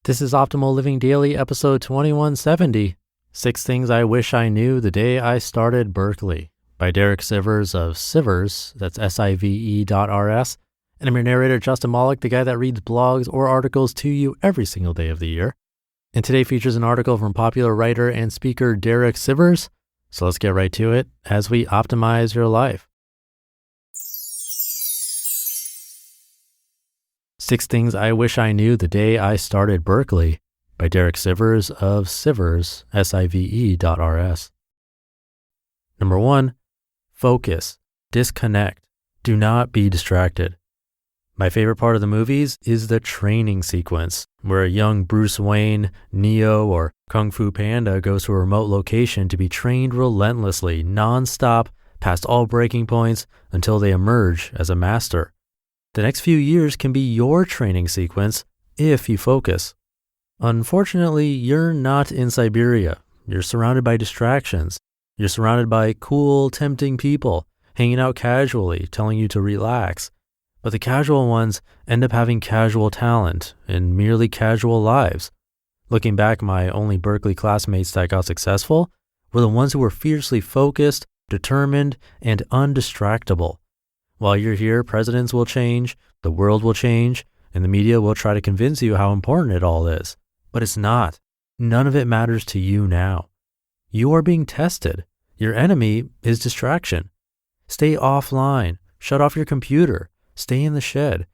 This is Optimal Living Daily, episode 2170, 6 Things I Wish I Knew the Day I Started Berklee, by Sivers of Sivers, that's Sive.rs. And I'm your narrator, Justin Malik, the guy that reads blogs or articles to you every single day of the year. And today features an article from popular writer and speaker Derek Sivers. So let's get right to it as we optimize your life. 6 Things I Wish I Knew the Day I Started Berklee, by Derek Sivers of Sivers, Sive.rs. Number 1, focus, disconnect, do not be distracted. My favorite part of the movies is the training sequence, where a young Bruce Wayne, Neo, or Kung Fu Panda goes to a remote location to be trained relentlessly, non-stop, past all breaking points until they emerge as a master. The next few years can be your training sequence if you focus. Unfortunately, you're not in Siberia. You're surrounded by distractions. You're surrounded by cool, tempting people, hanging out casually, telling you to relax. But the casual ones end up having casual talent and merely casual lives. Looking back, my only Berklee classmates that got successful were the ones who were fiercely focused, determined, and undistractable. While you're here, presidents will change, the world will change, and the media will try to convince you how important it all is. But it's not. None of it matters to you now. You are being tested. Your enemy is distraction. Stay offline. Shut off your computer. Stay in the shed.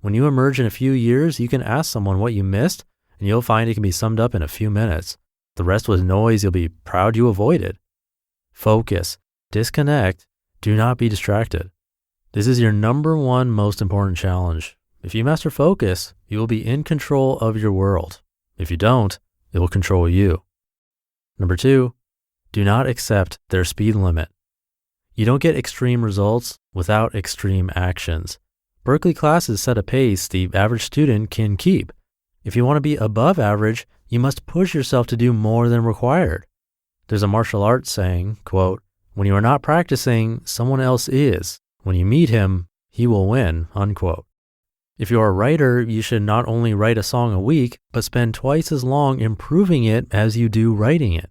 When you emerge in a few years, you can ask someone what you missed, and you'll find it can be summed up in a few minutes. The rest was noise you'll be proud you avoided. Focus. Disconnect. Do not be distracted. This is your number one most important challenge. If you master focus, you will be in control of your world. If you don't, it will control you. Number 2, do not accept their speed limit. You don't get extreme results without extreme actions. Berklee classes set a pace the average student can keep. If you want to be above average, you must push yourself to do more than required. There's a martial arts saying, quote, "When you are not practicing, someone else is. When you meet him, he will win," unquote. If you're a writer, you should not only write a song a week, but spend twice as long improving it as you do writing it.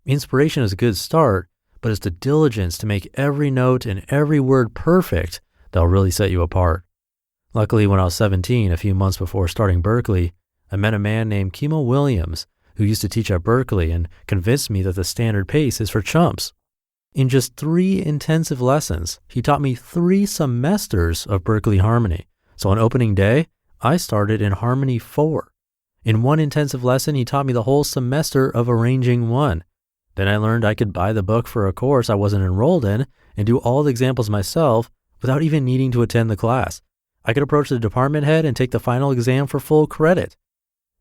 Inspiration is a good start, but it's the diligence to make every note and every word perfect that'll really set you apart. Luckily, when I was 17, a few months before starting Berklee, I met a man named Kimo Williams who used to teach at Berklee and convinced me that the standard pace is for chumps. In just 3 intensive lessons, he taught me 3 semesters of Berklee harmony. So on opening day, I started in harmony 4. In 1 intensive lesson, he taught me the whole semester of arranging 1. Then I learned I could buy the book for a course I wasn't enrolled in and do all the examples myself without even needing to attend the class. I could approach the department head and take the final exam for full credit.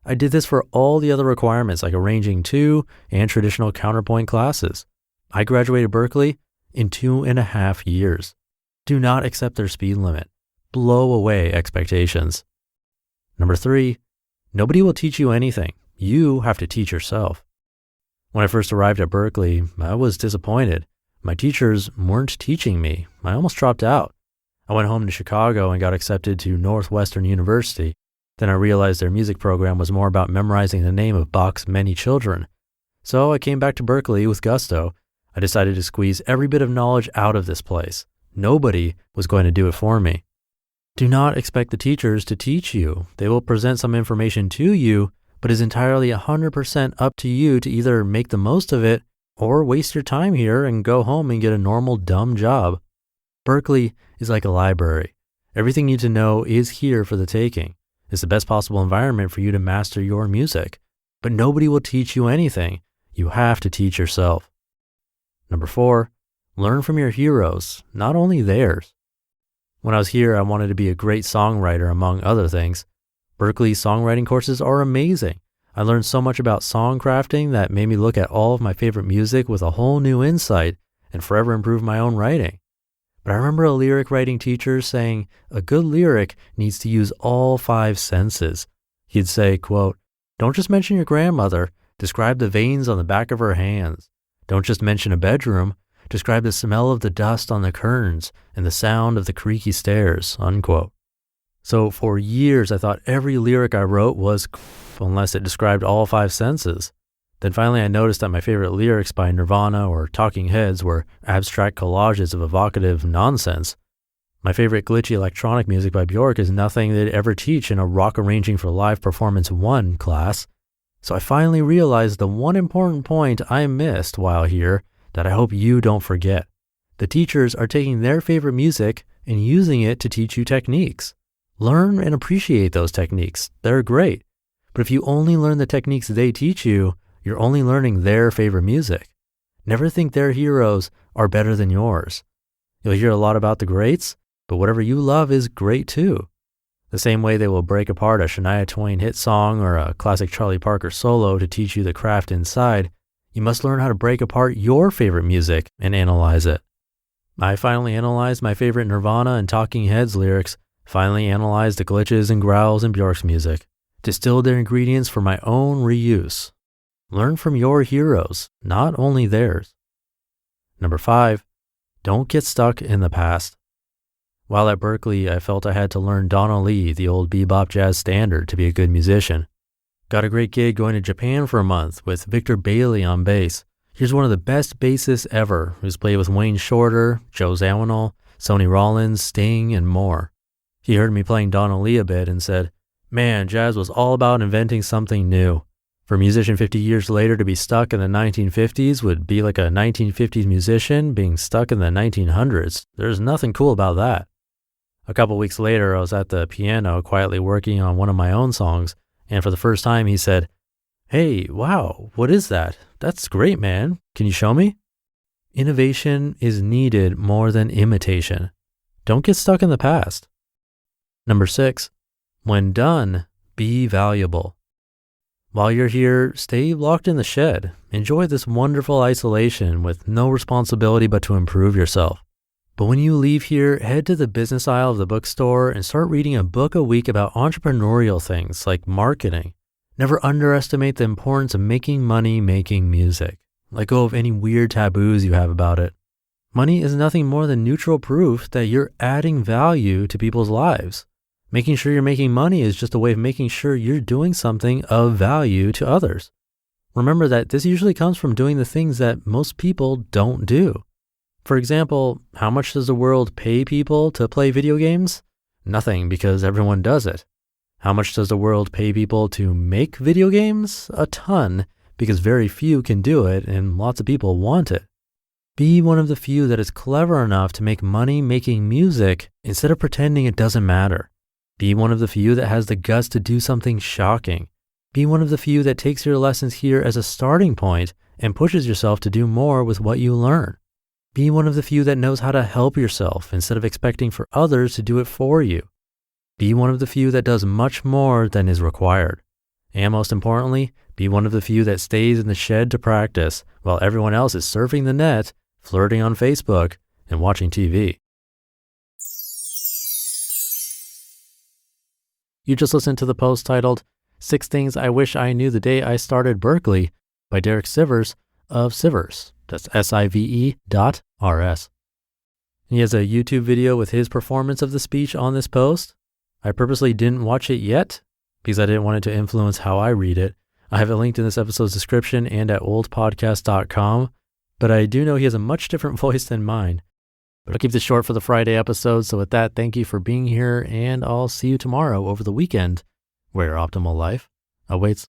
I did this for all the other requirements like arranging 2 and traditional counterpoint classes. I graduated Berklee in 2.5 years. Do not accept their speed limit. Blow away expectations. Number 3, nobody will teach you anything. You have to teach yourself. When I first arrived at Berklee, I was disappointed. My teachers weren't teaching me. I almost dropped out. I went home to Chicago and got accepted to Northwestern University. Then I realized their music program was more about memorizing the name of Bach's many children. So I came back to Berklee with gusto. I decided to squeeze every bit of knowledge out of this place. Nobody was going to do it for me. Do not expect the teachers to teach you. They will present some information to you, but it's entirely 100% up to you to either make the most of it or waste your time here and go home and get a normal dumb job. Berklee is like a library. Everything you need to know is here for the taking. It's the best possible environment for you to master your music. But nobody will teach you anything. You have to teach yourself. Number 4, learn from your heroes, not only theirs. When I was here, I wanted to be a great songwriter, among other things. Berklee songwriting courses are amazing. I learned so much about song crafting that made me look at all of my favorite music with a whole new insight and forever improve my own writing. But I remember a lyric writing teacher saying a good lyric needs to use all 5 senses. He'd say, quote, "Don't just mention your grandmother, describe the veins on the back of her hands. Don't just mention a bedroom, describe the smell of the dust on the curtains and the sound of the creaky stairs," unquote. So for years, I thought every lyric I wrote was unless it described all 5 senses. Then finally I noticed that my favorite lyrics by Nirvana or Talking Heads were abstract collages of evocative nonsense. My favorite glitchy electronic music by Bjork is nothing they'd ever teach in a Rock Arranging for Live Performance 1 class. So I finally realized the one important point I missed while here that I hope you don't forget. The teachers are taking their favorite music and using it to teach you techniques. Learn and appreciate those techniques. They're great. But if you only learn the techniques they teach you, you're only learning their favorite music. Never think their heroes are better than yours. You'll hear a lot about the greats, but whatever you love is great too. The same way they will break apart a Shania Twain hit song or a classic Charlie Parker solo to teach you the craft inside, you must learn how to break apart your favorite music and analyze it. I finally analyzed my favorite Nirvana and Talking Heads lyrics, finally analyzed the glitches and growls in Bjork's music, distilled their ingredients for my own reuse. Learn from your heroes, not only theirs. Number 5, don't get stuck in the past. While at Berklee, I felt I had to learn Donna Lee, the old bebop jazz standard, to be a good musician. Got a great gig going to Japan for a month with Victor Bailey on bass. He's one of the best bassists ever, who's played with Wayne Shorter, Joe Zawinul, Sonny Rollins, Sting, and more. He heard me playing Donna Lee a bit and said, "Man, jazz was all about inventing something new. For a musician 50 years later to be stuck in the 1950s would be like a 1950s musician being stuck in the 1900s. There's nothing cool about that." A couple weeks later, I was at the piano quietly working on one of my own songs, and for the first time he said, "Hey, wow, what is that? That's great, man. Can you show me?" Innovation is needed more than imitation. Don't get stuck in the past. Number 6, when done, be valuable. While you're here, stay locked in the shed. Enjoy this wonderful isolation with no responsibility but to improve yourself. But when you leave here, head to the business aisle of the bookstore and start reading a book a week about entrepreneurial things like marketing. Never underestimate the importance of making money making music. Let go of any weird taboos you have about it. Money is nothing more than neutral proof that you're adding value to people's lives. Making sure you're making money is just a way of making sure you're doing something of value to others. Remember that this usually comes from doing the things that most people don't do. For example, how much does the world pay people to play video games? Nothing, because everyone does it. How much does the world pay people to make video games? A ton, because very few can do it and lots of people want it. Be one of the few that is clever enough to make money making music instead of pretending it doesn't matter. Be one of the few that has the guts to do something shocking. Be one of the few that takes your lessons here as a starting point and pushes yourself to do more with what you learn. Be one of the few that knows how to help yourself instead of expecting for others to do it for you. Be one of the few that does much more than is required. And most importantly, be one of the few that stays in the shed to practice while everyone else is surfing the net, flirting on Facebook, and watching TV. You just listened to the post titled 6 Things I Wish I Knew the Day I Started Berklee by Derek Sivers of Sivers. That's Sive.rs. He has a YouTube video with his performance of the speech on this post. I purposely didn't watch it yet because I didn't want it to influence how I read it. I have it linked in this episode's description and at oldpodcast.com, but I do know he has a much different voice than mine. But I'll keep this short for the Friday episode. So with that, thank you for being here, and I'll see you tomorrow over the weekend where your optimal life awaits.